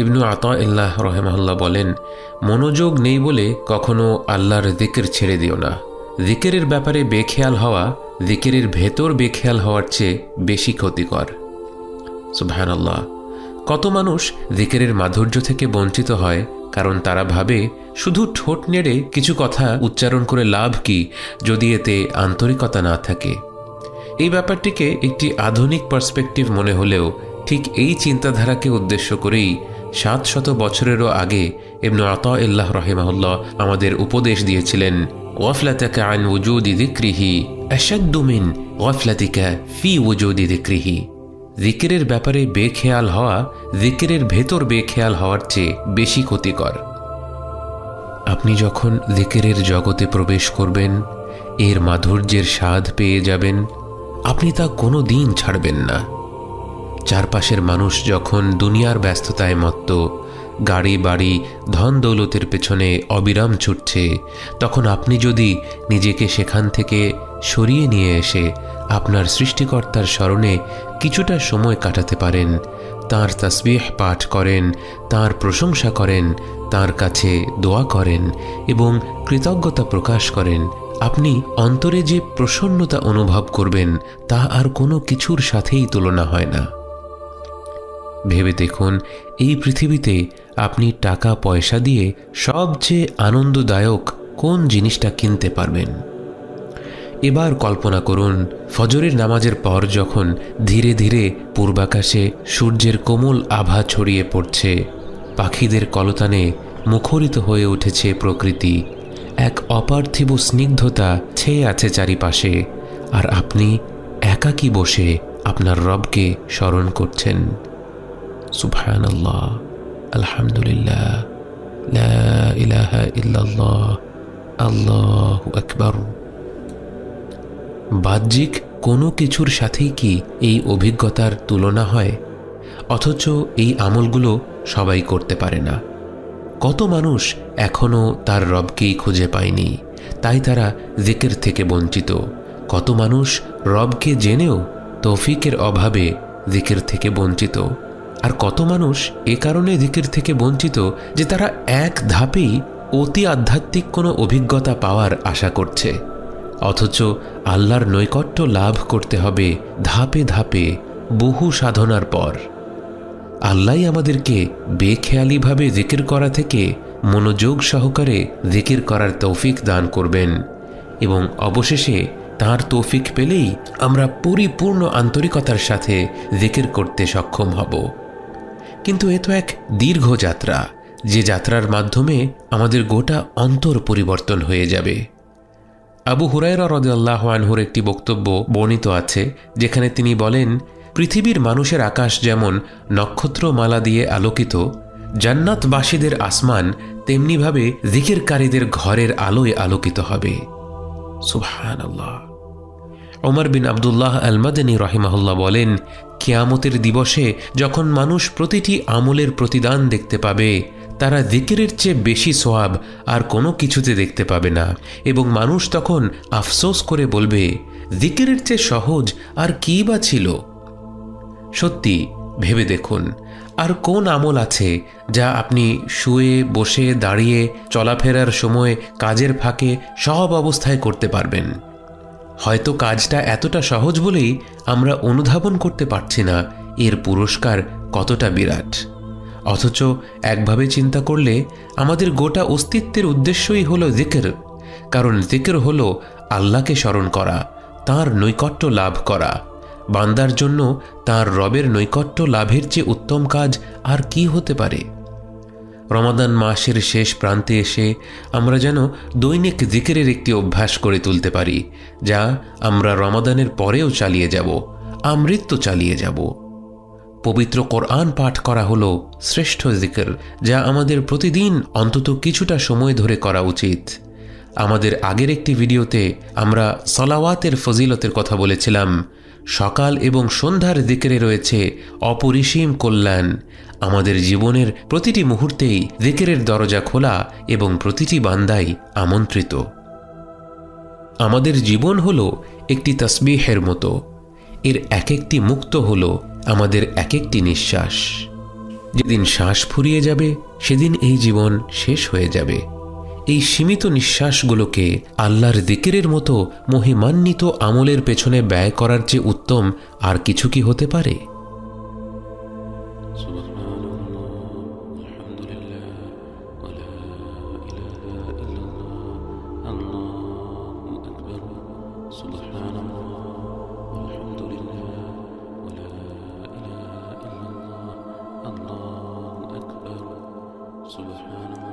ইবনু আতাইল্লাহ রাহিমাহুল্লাহ বলেন, মনোযোগ নেই বলে কখনো আল্লাহর জিকির ছেড়ে দিও না। জিকিরের ব্যাপারে বেখেয়াল হওয়া জিকিরের ভেতর বেখেয়াল হওয়ার চেয়ে বেশি ক্ষতিকর। সুবহানাল্লাহ। কত মানুষ জিকিরের মাধুর্য থেকে বঞ্চিত হয় কারণ তারা ভাবে শুধু ঠোঁট নেড়ে কিছু কথা উচ্চারণ করে লাভ কি যদি এতে আন্তরিকতা না থাকে। এই ব্যাপারটিকে একটি আধুনিক পার্সপেক্টিভ মনে হলেও ঠিক এই চিন্তাধারাকে উদ্দেশ্য করেই 700 বছরেরও আগে ইবনু আতাইল্লাহ রাহিমাহুল্লাহ আমাদের উপদেশ দিয়েছিলেন, গাফলাতাকা আন ওয়ুজুদি যিকরিহি আশাদ্দু মিন গাফলাতিকা ফি ওয়ুজুদি যিকরিহি। জিকিরের ব্যাপারে বেখেয়াল হওয়া জিকিরের ভেতর বেখেয়াল হওয়ার চেয়ে বেশি ক্ষতিকর। আপনি যখন জিকিরের জগতে প্রবেশ করবেন, এর মাধুর্যের স্বাদ পেয়ে যাবেন, আপনি তা কোনো দিন ছাড়বেন না। চারপাশের মানুষ যখন দুনিয়ার ব্যস্ততায় মত্ত, গাড়ি বাড়ি ধন দৌলতের পেছনে অবিরাম ছুটছে, তখন আপনি যদি নিজেকে সেখান থেকে সরিয়ে নিয়ে এসে আপনার সৃষ্টিকর্তার স্মরণে কিছুটা সময় কাটাতে পারেন, তাঁর তাসবিহ পাঠ করেন, তাঁর প্রশংসা করেন, তাঁর কাছে দোয়া করেন এবং কৃতজ্ঞতা প্রকাশ করেন, আপনি অন্তরে যে প্রসন্নতা অনুভব করবেন তা আর কোনো কিছুর সাথেই তুলনা হয় না। ভেবে দেখুন, এই পৃথিবীতে আপনি টাকা পয়সা দিয়ে সবচেয়ে আনন্দদায়ক কোন জিনিসটা কিনতে পারবেন? এবার কল্পনা করুন, ফজরের নামাজের পর যখন ধীরে ধীরে পূর্বাকাশে সূর্যের কোমল আভা ছড়িয়ে পড়ছে, পাখিদের কলতানে মুখরিত হয়ে উঠেছে প্রকৃতি, এক অপার্থিব স্নিগ্ধতা ছেয়ে আছে চারিপাশে, আর আপনি একাকী বসে আপনার রবকে স্মরণ করছেন। সুবহানাল্লাহ, আলহামদুলিল্লাহ, লা ইলাহা ইল্লাল্লাহ, আল্লাহু আকবার। বাহ্যিক কোনো কিছুর সাথেই কি এই অভিজ্ঞতার তুলনা হয়? অথচ এই আমলগুলো সবাই করতে পারে না। কত মানুষ এখনও তার রবকেই খুঁজে পায়নি, তাই তারা জিকির থেকে বঞ্চিত। কত মানুষ রবকে জেনেও তৌফিকের অভাবে জিকির থেকে বঞ্চিত। আর কত মানুষ এ কারণে জিকির থেকে বঞ্চিত যে তারা এক ধাপেই অতি আধ্যাত্মিক কোনো অভিজ্ঞতা পাওয়ার আশা করছে, অথচ আল্লাহর নৈকট্য লাভ করতে হবে ধাপে ধাপে, বহু সাধনার পর। আল্লাহই আমাদেরকে বেখেয়ালিভাবে জিকির করা থেকে মনোযোগ সহকারে জিকির করার তৌফিক দান করবেন এবং অবশেষে তাঁর তৌফিক পেলেই আমরা পরিপূর্ণ আন্তরিকতার সাথে জিকির করতে সক্ষম হব। কিন্তু এ তো এক দীর্ঘ যাত্রা, যে যাত্রার মাধ্যমে আমাদের গোটা অন্তর পরিবর্তন হয়ে যাবে। আবু হুরায়রা রাদিয়াল্লাহু আনহুর একটি বক্তব্য বর্ণিত আছে, যেখানে তিনি বলেন, পৃথিবীর মানুষের আকাশ যেমন নক্ষত্রমালা দিয়ে আলোকিত, জান্নাতবাসীদের আসমান তেমনিভাবে জিকিরকারীদের ঘরের আলোয় আলোকিত হবে। সুবহানাল্লাহ। ওমর বিন আবদুল্লাহ আল মাদানী রাহিমাহুল্লাহ বলেন, কিয়ামতের দিবসে যখন মানুষ প্রতিটি আমলের প্রতিদান দেখতে পাবে, তারা জিকিরের চেয়ে বেশি সওয়াব আর কোনো কিছুতে দেখতে পাবে না, এবং মানুষ তখন আফসোস করে বলবে, জিকিরের চেয়ে সহজ আর কী বা ছিল? সত্যি ভেবে দেখুন, আর কোন আমল আছে যা আপনি শুয়ে বসে দাঁড়িয়ে চলাফেরার সময় কাজের ফাঁকে সব অবস্থায় করতে পারবেন? হয়তো কাজটা এতটা সহজ বলেই আমরা অনুধাবন করতে পারছি না এর পুরস্কার কতটা বিরাট। অথচ একভাবে চিন্তা করলে আমাদের গোটা অস্তিত্বের উদ্দেশ্যই হলো জিকির, কারণ জিকির হলো আল্লাহকে স্মরণ করা, তাঁর নৈকট্য লাভ করা। বান্দার জন্য তাঁর রবের নৈকট্য লাভের চেয়ে উত্তম কাজ আর কি হতে পারে? রমাদান মাসের শেষ প্রান্তে এসে আমরা যেন দৈনিক জিকিরের একটি অভ্যাস করে তুলতে পারি, যা আমরা রমাদানের পরেও চালিয়ে যাব, আমৃত্যু চালিয়ে যাব। পবিত্র কোরআন পাঠ করা হলো শ্রেষ্ঠ জিকির, যা আমাদের প্রতিদিন অন্তত কিছুটা সময় ধরে করা উচিত। আমাদের আগের একটি ভিডিওতে আমরা সালাওয়াতের ফজিলতের কথা বলেছিলাম। সকাল এবং সন্ধ্যার জিকিরে রয়েছে অপরিসীম কল্যাণ। আমাদের জীবনের প্রতিটি মুহূর্তেই জিকিরের দরজা খোলা এবং প্রতিটি বান্দাই আমন্ত্রিত। আমাদের জীবন হলো একটি তাসবিহের মতো, এর এক একটি মুক্ত হলো আমাদের এক একটি নিঃশ্বাস। যেদিন শ্বাস ফুরিয়ে যাবে সেদিন এই জীবন শেষ হয়ে যাবে। এই সীমিত নিঃশ্বাসগুলোকে আল্লাহর যিকিরের মতো মহিমান্বিত আমলের পেছনে ব্যয় করার চেয়ে উত্তম আর কিছু কি হতে পারে? سبحان الله